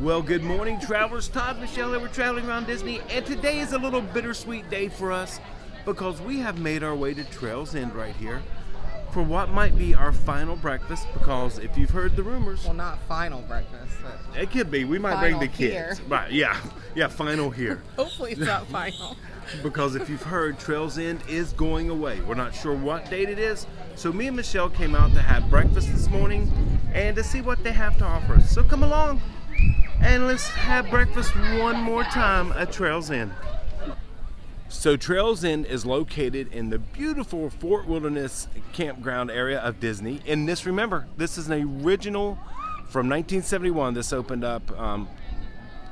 Well, good morning, travelers. Todd, Michelle, and we're traveling around Disney, and today is a little bittersweet day for us because we have made our way to Trails End right here for what might be our final breakfast. Because if you've heard the rumors, well, not final breakfast, but it could be. We might bring the kids. Here. Right? Yeah, final here. Hopefully, it's not final. Because if you've heard, Trails End is going away. We're not sure what date it is, so me and Michelle came out to have breakfast this morning and to see what they have to offer us. So come along and let's have breakfast one more time at Trails End. So Trails End is located in the beautiful Fort Wilderness Campground area of Disney. And remember, this is an original from 1971. This opened up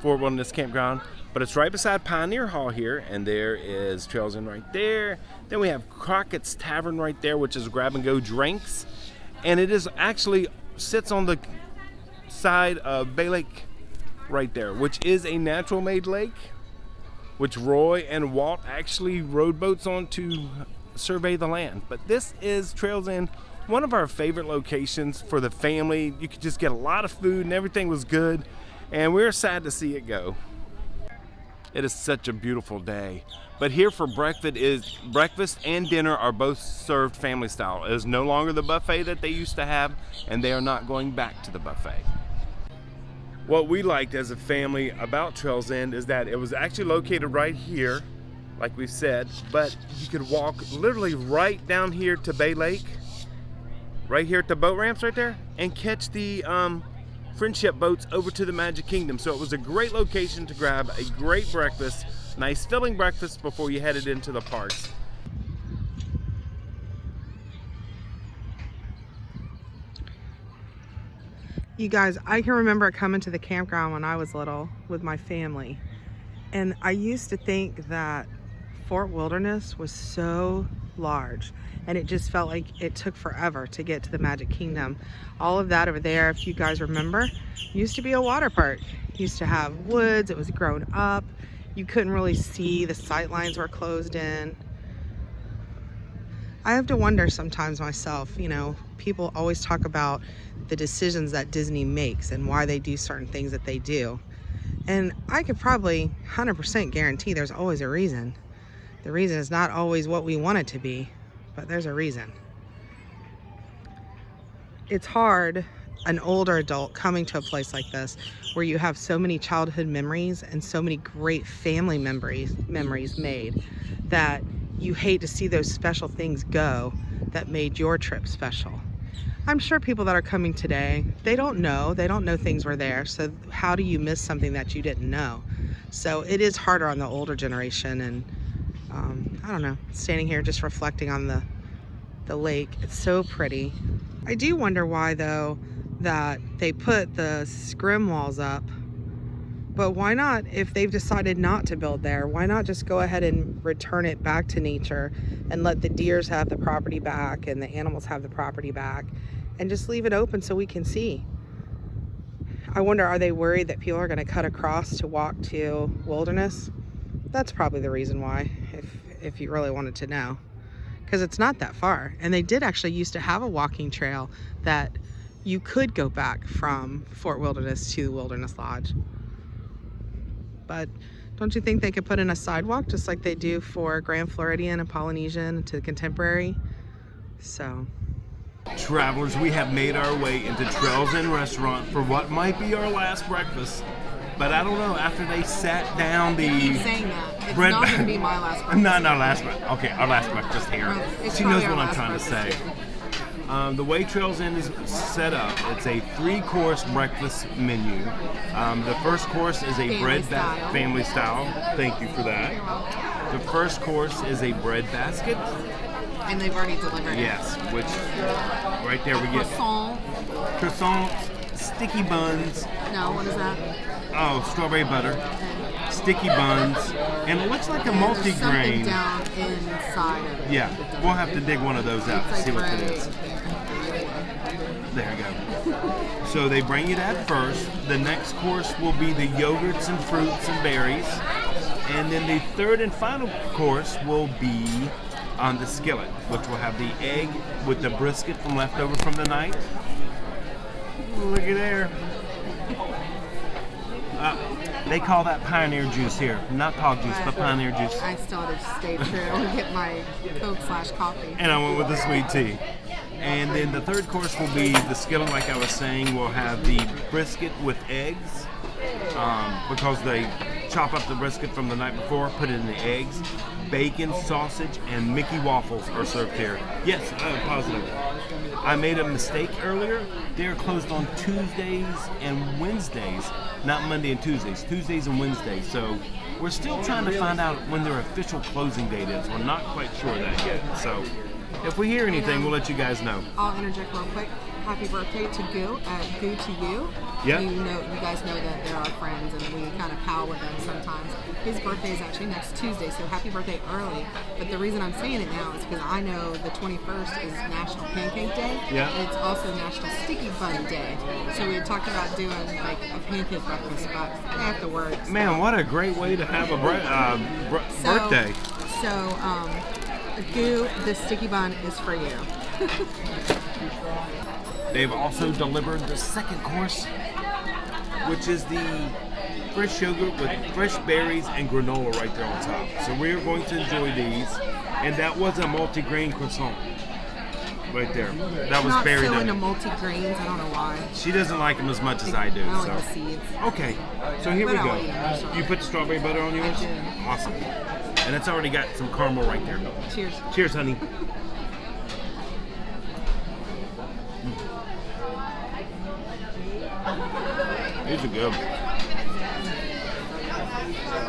Fort Wilderness Campground, but it's right beside Pioneer Hall here, and there is Trails End right there. Then we have Crockett's Tavern right there, which is grab-and-go drinks, and it is actually sits on the side of Bay Lake right there, which is a natural-made lake, which Roy and Walt actually rode boats on to survey the land. But this is Trails End, one of our favorite locations for the family. You could just get a lot of food and everything was good, and we're sad to see it go. It is such a beautiful day. But here for breakfast and dinner are both served family style. It is no longer the buffet that they used to have, and they are not going back to the buffet. What we liked as a family about Trails End is that it was actually located right here, like we said, but you could walk literally right down here to Bay Lake, right here at the boat ramps right there, and catch the friendship boats over to the Magic Kingdom. So it was a great location to grab a great breakfast, nice filling breakfast before you headed into the parks. You guys, I can remember coming to the campground when I was little with my family, and I used to think that Fort Wilderness was so large and it just felt like it took forever to get to the Magic Kingdom. All of that over there, if you guys remember, used to be a water park. It used to have woods, it was grown up, you couldn't really see, the sight lines were closed in. I have to wonder sometimes myself, you know, people always talk about the decisions that Disney makes and why they do certain things that they do. And I could probably 100% guarantee there's always a reason. The reason is not always what we want it to be, but there's a reason. It's hard, an older adult coming to a place like this where you have so many childhood memories and so many great family memories made, that you hate to see those special things go that made your trip special. I'm sure people that are coming today, they don't know things were there, so how do you miss something that you didn't know? So it is harder on the older generation, and I don't know, standing here just reflecting on the lake, it's so pretty. I do wonder why though that they put the scrim walls up, but why not, if they've decided not to build there, why not just go ahead and return it back to nature and let the deers have the property back and the animals have the property back, and just leave it open so we can see? I wonder, are they worried that people are going to cut across to walk to Wilderness? That's probably the reason why, if you really wanted to know, because it's not that far. And they did actually used to have a walking trail that you could go back from Fort Wilderness to the Wilderness Lodge. But don't you think they could put in a sidewalk just like they do for Grand Floridian and Polynesian to Contemporary? So, Travelers, we have made our way into Trails End Restaurant for what might be our last breakfast. But I don't know, after they sat down the... I keep saying that. It's bread not going to be my last breakfast. No, last breakfast. Okay, our last breakfast here. She knows what I'm trying to say. The way Trails End is set up, it's a 3-course breakfast menu. The first course is a family style. Thank you for that. The first course is a bread basket. And they've already delivered it. Yes, which right there we get croissants, sticky buns. No, what is that? Oh, strawberry butter, sticky buns, and it looks like a multi-grain. Something down inside of it. Yeah, we'll have to dig one of those out to see what it is. There you go. So they bring you that first. The next course will be the yogurts and fruits and berries. And then the third and final course will be on the skillet, which will have the egg with the brisket from leftover from the night. Look at there. They call that pioneer juice here. Not hog juice, but pioneer juice. I still had to stay true and get my Coke/coffee. And I went with the sweet tea. And then the third course will be the skillet, like I was saying. We'll have the brisket with eggs because they chop up the brisket from the night before, put it in the eggs. Bacon, sausage, and Mickey waffles are served here. Yes, I'm positive. I made a mistake earlier. They are closed on Tuesdays and Wednesdays, not Monday and Tuesdays. Tuesdays and Wednesdays. So we're still trying to find out when their official closing date is. We're not quite sure of that yet. So if we hear anything, we'll let you guys know. I'll interject real quick. Happy birthday to Goo at Goo to You. Yeah. You guys know that they're our friends and we kind of pal with them sometimes. His birthday is actually next Tuesday, so happy birthday early. But the reason I'm saying it now is because I know the 21st is National Pancake Day. Yeah. And it's also National Sticky Bun Day. So we had talked about doing like a pancake breakfast, but I have to work. So. Man, what a great way to have a birthday. So, Goo, the sticky bun is for you. They've also delivered the second course, which is the fresh yogurt with fresh berries and granola right there on top. So we're going to enjoy these. And that was a multi-grain croissant right there. That was I'm buried not so in into it. multi-grains, I don't know why. She doesn't like them as much as I do. I like So. the seeds. Okay, so here we But I'll go. eat them, so. You put strawberry butter on yours? did. Awesome. And it's already got some caramel right there. Cheers. Cheers, honey. These are good.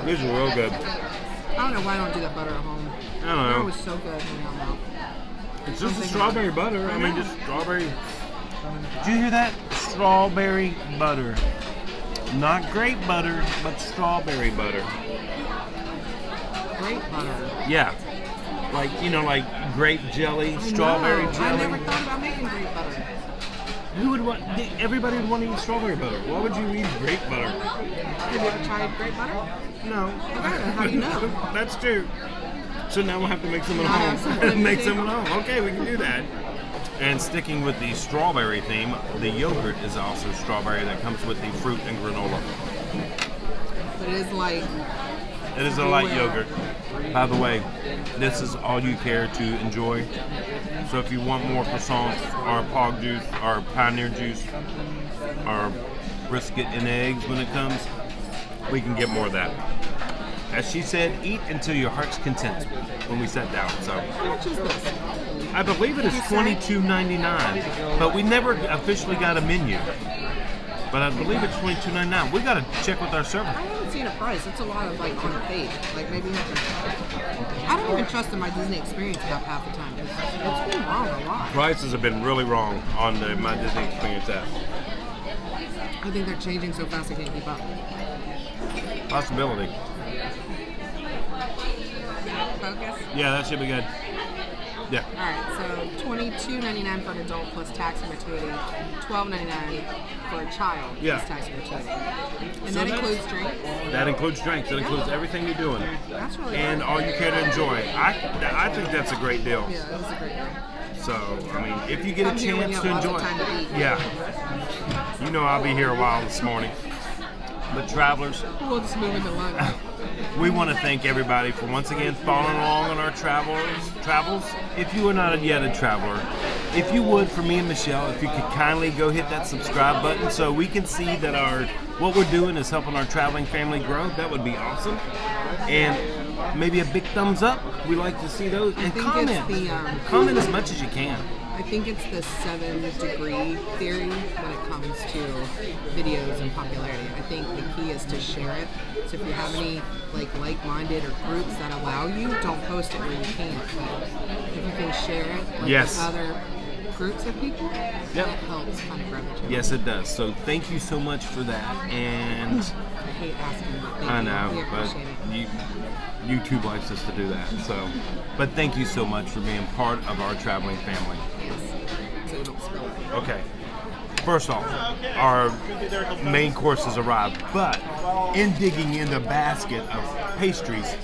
These are real good. I don't know why I don't do that butter at home. I don't know. It was so good when I'm out. It's just the strawberry butter. I mean, just strawberry. Did you hear that? Strawberry butter. Not grape butter, but strawberry butter. Great butter. Yeah. Like, like grape jelly, strawberry I jelly. never thought about making great butter. Who would want? Everybody would want to eat strawberry butter. Why would you eat grape butter? Have you ever tried great butter? No. How do you know? That's true. So now we'll have to make some at Now I have home. something to Make do. some at home. Okay, we can do that. And sticking with the strawberry theme, the yogurt is also strawberry that comes with the fruit and granola. But it is like It is a light yogurt. By the way, this is all you care to enjoy. So if you want more croissants or pog juice or pioneer juice or brisket and eggs when it comes, we can get more of that. As she said, eat until your heart's content when we sat down. So how much is this? I believe it is $22.99, but we never officially got a menu. But I believe it's $22.99. We got to check with our server. I haven't seen a price. It's a lot of like on faith. Like maybe you have to. I don't even trust in my Disney experience about half the time. It's been wrong a lot. Prices have been really wrong on the My Disney Experience app. I think they're changing so fast I can't keep up. Possibility. Focus. Yeah, that should be good. Yeah. Alright, so $22.99 for an adult plus tax and gratuity, $12.99 for a child Yeah. plus tax and gratuity. And So that that's- includes drinks. That includes drinks. That includes everything you're doing. That's really And good. all you care to enjoy. I think that's a great deal. Yeah, that was a great deal. So, I mean, if you get a Come here when chance you to have lots enjoy of time to eat. Yeah. You know I'll be here a while this morning. But travelers, We'll just move into lunch. we want to thank everybody for once again following along on our travels. If you are not yet a traveler, if you would, for me and Michelle, if you could kindly go hit that subscribe button so we can see that what we're doing is helping our traveling family grow, that would be awesome. And maybe a big thumbs up. We like to see those. And think comment. it's the, Comment as much as you can. I think it's the 7-degree theory when it comes to videos and popularity. I think the key is to share it. So if you have any like-minded or groups that allow you, don't post it where you can't. But if you can share it Yes. with other groups of people, that helps kind of grow the channel. Yes, it does. So thank you so much for that. And I hate asking, but thank I you. know, We but appreciate it. YouTube likes us to do that. So, but thank you so much for being part of our traveling family. Yes. So you don't spill it. Okay. First off, our main course has arrived, but in digging in the basket of pastries,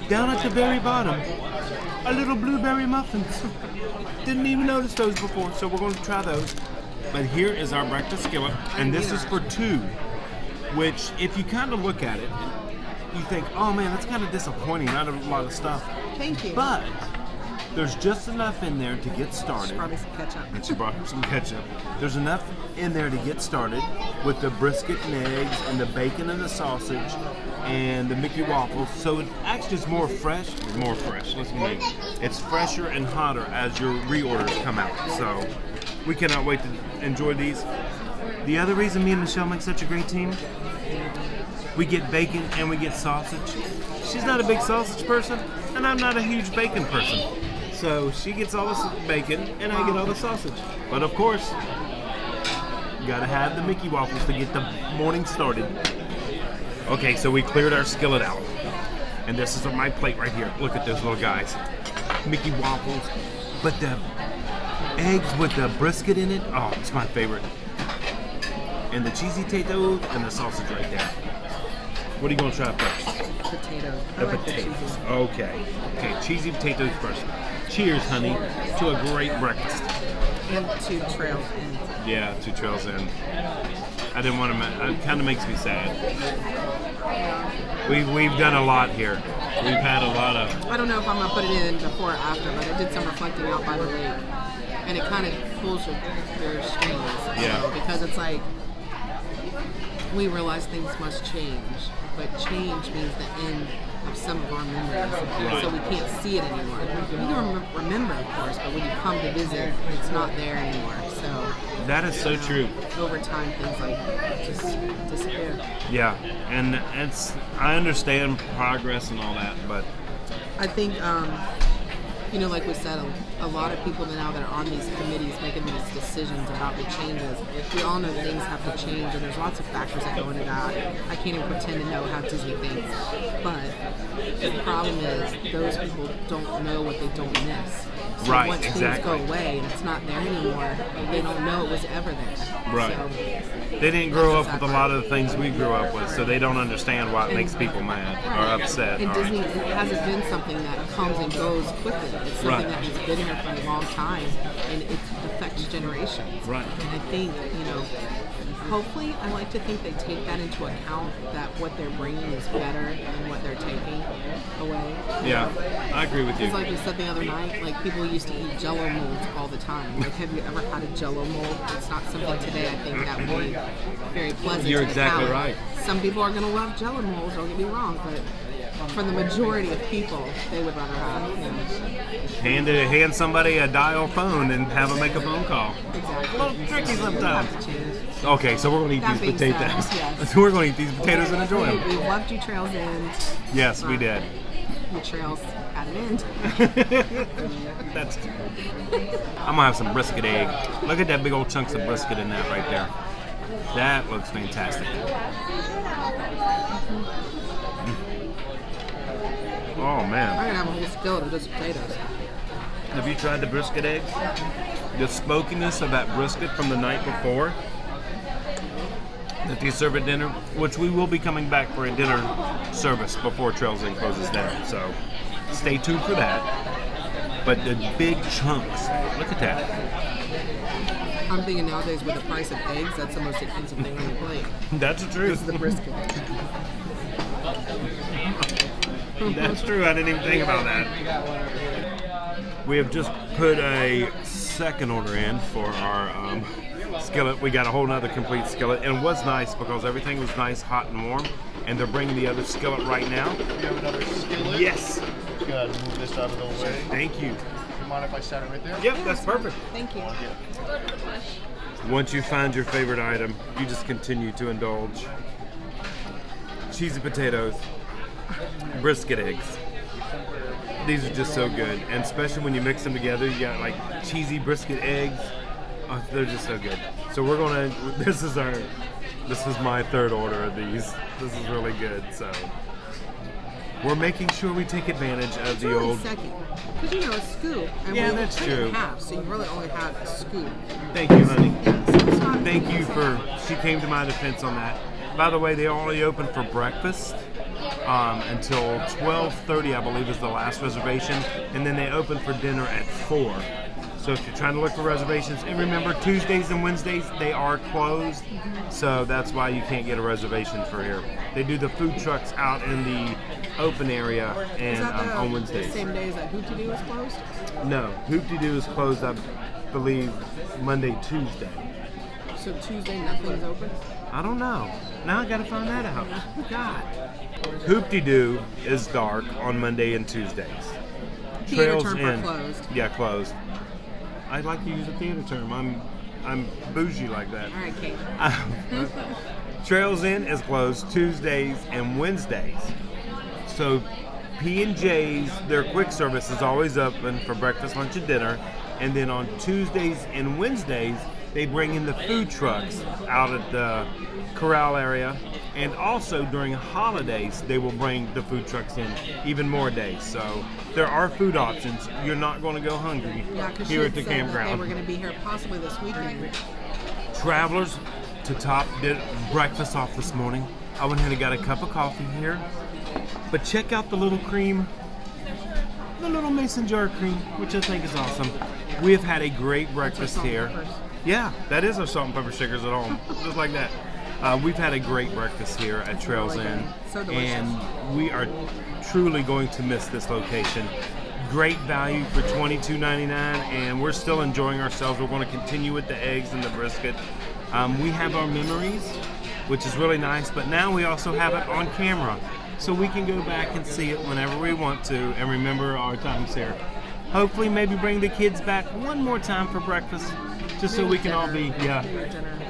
down at the very bottom, a little blueberry muffins. Didn't even notice those before, so we're going to try those. But here is our breakfast skillet, and this is for two. which if you kind of look at it, you think, oh man, that's kind of disappointing, not a lot of stuff. Thank you. But there's just enough in there to get started. Probably some ketchup. And she brought her some ketchup. There's enough in there to get started with the brisket and eggs and the bacon and the sausage and the Mickey waffles. So it actually is more fresh. Listen to me. It's fresher and hotter as your reorders come out. So we cannot wait to enjoy these. The other reason me and Michelle make such a great team, we get bacon and we get sausage. She's not a big sausage person, and I'm not a huge bacon person. So she gets all the bacon, and I get all the sausage. But of course, you gotta have the Mickey waffles to get the morning started. Okay, so we cleared our skillet out. And this is my plate right here. Look at those little guys. Mickey waffles. But the eggs with the brisket in it, oh, it's my favorite. And the cheesy potatoes and the sausage right there. What are you gonna try first? Potatoes. The potatoes. Okay. Okay, cheesy potatoes first. Cheers, honey, to a great breakfast. And 2 trails in. Yeah, 2 trails in. I didn't want to. It kind of makes me sad. We've done a lot here. We've had a lot of. I don't know if I'm gonna put it in before or after, but I did some reflecting out by the lake, and it kind of pulls your strings. Yeah. So, because it's like we realize things must change, but change means the end of some of our memories. Right. So we can't see it anymore. You can remember, of course, but when you come to visit, it's not there anymore. So That is so true. over time, things like just disappear. Yeah, and I understand progress and all that, but I think, like we said, a lot of people now that are on these committees making these decisions about the changes, we all know things have to change, and there's lots of factors that go into that. I can't even pretend to know how Disney thinks, but the problem is those people don't know what they don't miss. So Right, once exactly. things go away and it's not there anymore, they don't know it was ever there. Right. So, they didn't grow up with a lot of the things we grew up with, so they don't understand why it makes people mad or upset. And or- Disney, it hasn't been something that comes and goes quickly. It's something Right. that has been here for a long time, and it affects generations. Right. And I think, hopefully, I like to think they take that into account, that what they're bringing is better than what they're taking away. Yeah, I agree with you. It's like we said the other night, like people used to eat Jell-O molds all the time. Like, have you ever had a Jell-O mold? It's not something today I think that would be very pleasant. You're to the exactly palate. right. Some people are going to love Jell-O molds. Don't get me wrong, but for the majority of people, they would rather have. Hand somebody a dial phone and have them make a phone call. Exactly. A little tricky sometimes. Have to choose. Okay, so we're gonna eat That these being potatoes. said, yes. We're gonna eat these potatoes and enjoy We them. loved you Trails End. Yes, we did. You Trails at an end. That's too good. I'm gonna have some brisket egg. Look at that big old chunks of brisket in that right there. That looks fantastic. Oh I'm man. gonna have a whole skillet of just potatoes. Have you tried the brisket eggs? The smokiness of that brisket from the night before that they serve at dinner, which we will be coming back for a dinner service before Trails Inn closes down. So stay tuned for that. But the big chunks, look at that. I'm thinking nowadays with the price of eggs, that's the most expensive thing on your plate. That's the truth. Is the brisket. That's true. I didn't even think about that. We have just put a second order in for our skillet. We got a whole nother complete skillet, and it was nice because everything was nice, hot and warm. And they're bringing the other skillet right now. We have another skillet. Yes. Just gotta move this out of the way. Thank you. Do you mind if I set it right there? Yep, that's perfect. Thank you. Once you find your favorite item, you just continue to indulge. Cheesy potatoes, brisket eggs. These are just so good, and especially when you mix them together, you got like cheesy brisket eggs. Oh, they're just so good. So we're gonna. This is my third order of these. This is really good. So we're making sure we take advantage of It's the really old. second. Because a scoop. And Yeah, we that's cut it true. in half, so you really only have a scoop. Thank you, honey. Yeah, so it's not, Thank you it's for. not- She came to my defense on that. By the way, they only open for breakfast until 12:30, I believe, is the last reservation, and then they open for dinner at 4. So if you're trying to look for reservations, and remember Tuesdays and Wednesdays, they are closed. So that's why you can't get a reservation for here. They do the food trucks out in the open area and on Wednesdays. The same days that Hoop-Dee-Doo is closed? No, Hoop-Dee-Doo is closed, I believe, Monday, Tuesday. So Tuesday, nothing's open? I don't know. Now I gotta find that out. God. Hoop-Dee-Doo is dark on Monday and Tuesdays. Theater term for closed. Yeah, closed. I like to use a theater term. I'm bougie like that. All right, Kate. Trails Inn is closed Tuesdays and Wednesdays. So P&J's, their quick service is always open for breakfast, lunch, and dinner. And then on Tuesdays and Wednesdays, they bring in the food trucks out at the corral area. And also during holidays, they will bring the food trucks in even more days. So there are food options. You're not going to go hungry here at the campground. They were going to be here possibly this weekend. Travelers, to top did breakfast off this morning. I went ahead and got a cup of coffee here. But check out the little cream, the little mason jar cream, which I think is awesome. We have had a great breakfast here. Yeah, that is our salt and pepper shakers at home, just like that. We've had a great breakfast here at Trails Inn, so delicious. And we are truly going to miss this location. Great value for $22.99, and we're still enjoying ourselves. We're going to continue with the eggs and the brisket. We have our memories, which is really nice, but now we also have it on camera, so we can go back and see it whenever we want to and remember our times here. Hopefully, maybe bring the kids back one more time for breakfast, just so we can all be,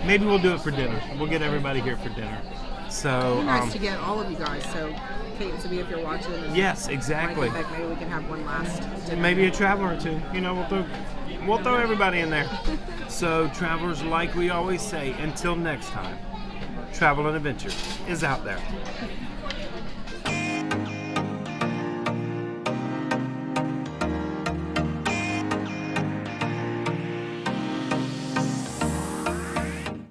maybe we'll do it for dinner. We'll get everybody here for dinner. So it'd be nice to get all of you guys. So Kate and Sabia, if you're watching, yes, exactly. Maybe we can have one last dinner. Maybe a traveler or two. You know, we'll throw everybody in there. So travelers, like we always say, until next time, travel and adventure is out there.